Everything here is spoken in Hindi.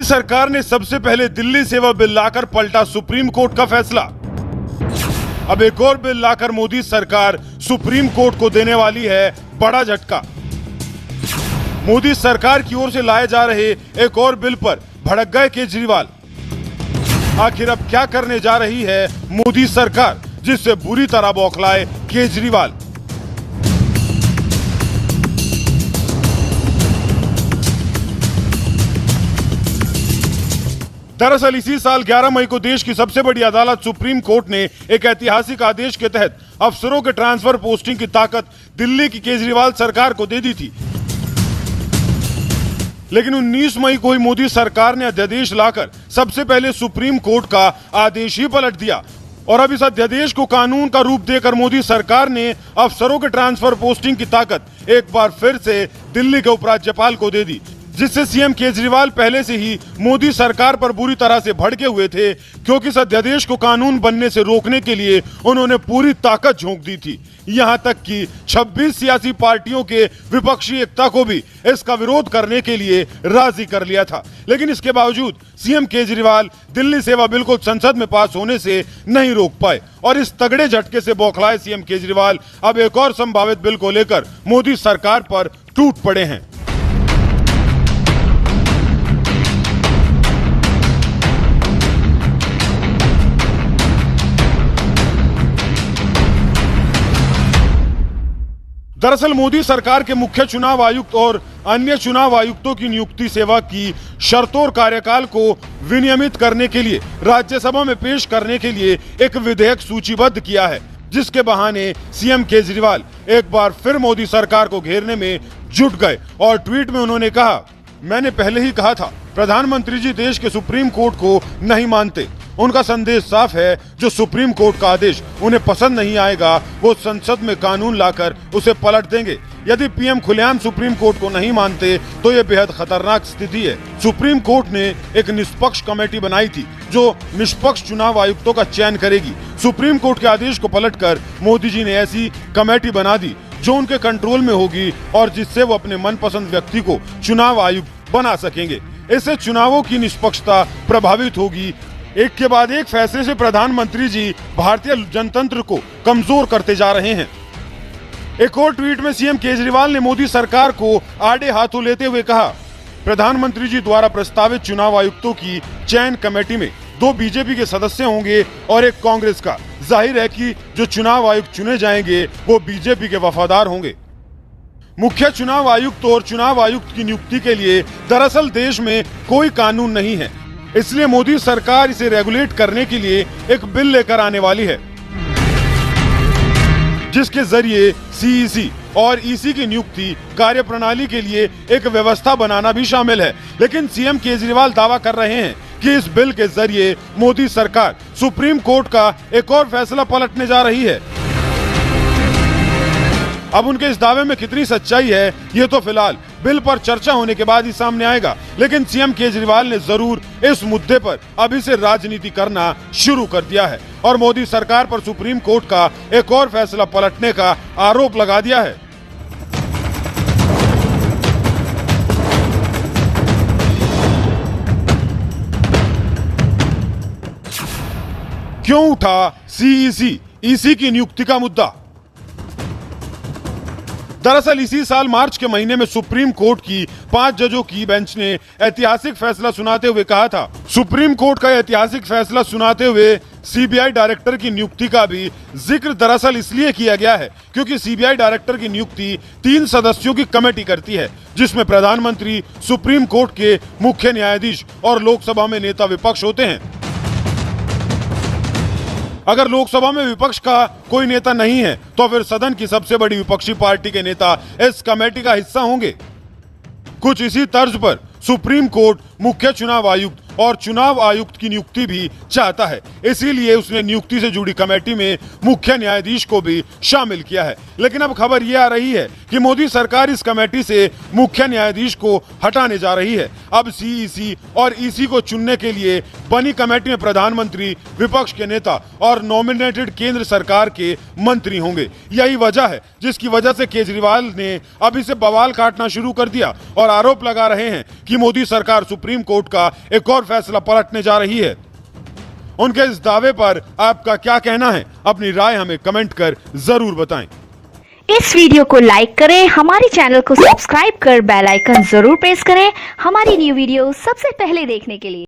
सरकार ने सबसे पहले दिल्ली सेवा बिल लाकर पलटा सुप्रीम कोर्ट का फैसला। अब एक और बिल लाकर मोदी सरकार सुप्रीम कोर्ट को देने वाली है बड़ा झटका। मोदी सरकार की ओर से लाए जा रहे एक और बिल पर भड़क गए केजरीवाल। आखिर अब क्या करने जा रही है मोदी सरकार, जिससे बुरी तरह बौखलाए केजरीवाल। दरअसल इसी साल 11 मई को देश की सबसे बड़ी अदालत सुप्रीम कोर्ट ने एक ऐतिहासिक आदेश के तहत अफसरों के ट्रांसफर पोस्टिंग की ताकत दिल्ली की केजरीवाल सरकार को दे दी थी। लेकिन 19 मई को ही मोदी सरकार ने अध्यादेश लाकर सबसे पहले सुप्रीम कोर्ट का आदेश ही पलट दिया और अब इस अध्यादेश को कानून का रूप देकर मोदी सरकार ने अफसरों के ट्रांसफर पोस्टिंग की ताकत एक बार फिर से दिल्ली के उपराज्यपाल को दे दी, जिससे सीएम केजरीवाल पहले से ही मोदी सरकार पर बुरी तरह से भड़के हुए थे, क्योंकि इस अध्यादेश को कानून बनने से रोकने के लिए उन्होंने पूरी ताकत झोंक दी थी। यहां तक कि 26 सियासी पार्टियों के विपक्षी एकता को भी इसका विरोध करने के लिए राजी कर लिया था। लेकिन इसके बावजूद सीएम केजरीवाल दिल्ली सेवा बिल को संसद में पास होने से नहीं रोक पाए और इस तगड़े झटके से बौखलाए सीएम केजरीवाल अब एक और संभावित बिल को लेकर मोदी सरकार पर टूट पड़े हैं। दरअसल मोदी सरकार के मुख्य चुनाव आयुक्त और अन्य चुनाव आयुक्तों की नियुक्ति सेवा की शर्तों और कार्यकाल को विनियमित करने के लिए राज्यसभा में पेश करने के लिए एक विधेयक सूचीबद्ध किया है, जिसके बहाने सीएम केजरीवाल एक बार फिर मोदी सरकार को घेरने में जुट गए और ट्वीट में उन्होंने कहा, मैंने पहले ही कहा था प्रधानमंत्री जी देश के सुप्रीम कोर्ट को नहीं मानते। उनका संदेश साफ है, जो सुप्रीम कोर्ट का आदेश उन्हें पसंद नहीं आएगा वो संसद में कानून लाकर उसे पलट देंगे। यदि पीएम खुलेआम सुप्रीम कोर्ट को नहीं मानते तो ये बेहद खतरनाक स्थिति है। सुप्रीम कोर्ट ने एक निष्पक्ष कमेटी बनाई थी जो निष्पक्ष चुनाव आयुक्तों का चयन करेगी। सुप्रीम कोर्ट के आदेश को पलटकर मोदी जी ने ऐसी कमेटी बना दी जो उनके कंट्रोल में होगी और जिससे वो अपने मनपसंद व्यक्ति को चुनाव आयुक्त बना सकेंगे। इससे चुनावों की निष्पक्षता प्रभावित होगी। एक के बाद एक फैसले से प्रधानमंत्री जी भारतीय जनतंत्र को कमजोर करते जा रहे हैं। एक और ट्वीट में सीएम केजरीवाल ने मोदी सरकार को आड़े हाथों लेते हुए कहा, प्रधानमंत्री जी द्वारा प्रस्तावित चुनाव आयुक्तों की चयन कमेटी में 2 बीजेपी के सदस्य होंगे और एक कांग्रेस का। जाहिर है कि जो चुनाव आयुक्त चुने जाएंगे वो बीजेपी के वफादार होंगे। मुख्य चुनाव आयुक्त और चुनाव आयुक्त की नियुक्ति के लिए दरअसल देश में कोई कानून नहीं है, इसलिए मोदी सरकार इसे रेगुलेट करने के लिए एक बिल लेकर आने वाली है, जिसके जरिए सीईसी और ईसी की नियुक्ति कार्यप्रणाली के लिए एक व्यवस्था बनाना भी शामिल है। लेकिन सीएम केजरीवाल दावा कर रहे हैं कि इस बिल के जरिए मोदी सरकार सुप्रीम कोर्ट का एक और फैसला पलटने जा रही है। अब उनके इस दावे में कितनी सच्चाई है ये तो फिलहाल बिल पर चर्चा होने के बाद ही सामने आएगा। लेकिन सीएम केजरीवाल ने जरूर इस मुद्दे पर अभी से राजनीति करना शुरू कर दिया है और मोदी सरकार पर सुप्रीम कोर्ट का एक और फैसला पलटने का आरोप लगा दिया है। क्यों उठा सीईसी ईसी की नियुक्ति का मुद्दा? दरअसल इसी साल मार्च के महीने में सुप्रीम कोर्ट की 5 जजों की बेंच ने ऐतिहासिक फैसला सुनाते हुए कहा था। सुप्रीम कोर्ट का ऐतिहासिक फैसला सुनाते हुए सीबीआई डायरेक्टर की नियुक्ति का भी जिक्र दरअसल इसलिए किया गया है क्योंकि सीबीआई डायरेक्टर की नियुक्ति 3 सदस्यों की कमेटी करती है, जिसमें प्रधानमंत्री, सुप्रीम कोर्ट के मुख्य न्यायाधीश और लोकसभा में नेता विपक्ष होते हैं। अगर लोकसभा में विपक्ष का कोई नेता नहीं है तो फिर सदन की सबसे बड़ी विपक्षी पार्टी के नेता इस कमेटी का हिस्सा होंगे। कुछ इसी तर्ज पर सुप्रीम कोर्ट मुख्य चुनाव आयुक्त और चुनाव आयुक्त की नियुक्ति भी चाहता है, इसीलिए उसने नियुक्ति से जुड़ी कमेटी में मुख्य न्यायाधीश को भी शामिल किया है। लेकिन अब खबर यह आ रही है कि मोदी सरकार इस कमेटी से मुख्य न्यायाधीश को हटाने जा रही है। अब सीईसी और ईसी को चुनने के लिए बनी कमेटी में प्रधानमंत्री, विपक्ष के नेता और नॉमिनेटेड केंद्र सरकार के मंत्री होंगे। यही वजह है जिसकी वजह से केजरीवाल ने अभी से बवाल काटना शुरू कर दिया और आरोप लगा रहे हैं कि मोदी सरकार सुप्रीम कोर्ट का एक और फैसला पलटने जा रही है। उनके इस दावे पर आपका क्या कहना है? अपनी राय हमें कमेंट कर जरूर बताएं। इस वीडियो को लाइक करें, हमारे चैनल को सब्सक्राइब कर बेल आइकन जरूर प्रेस करें हमारी न्यू वीडियो सबसे पहले देखने के लिए।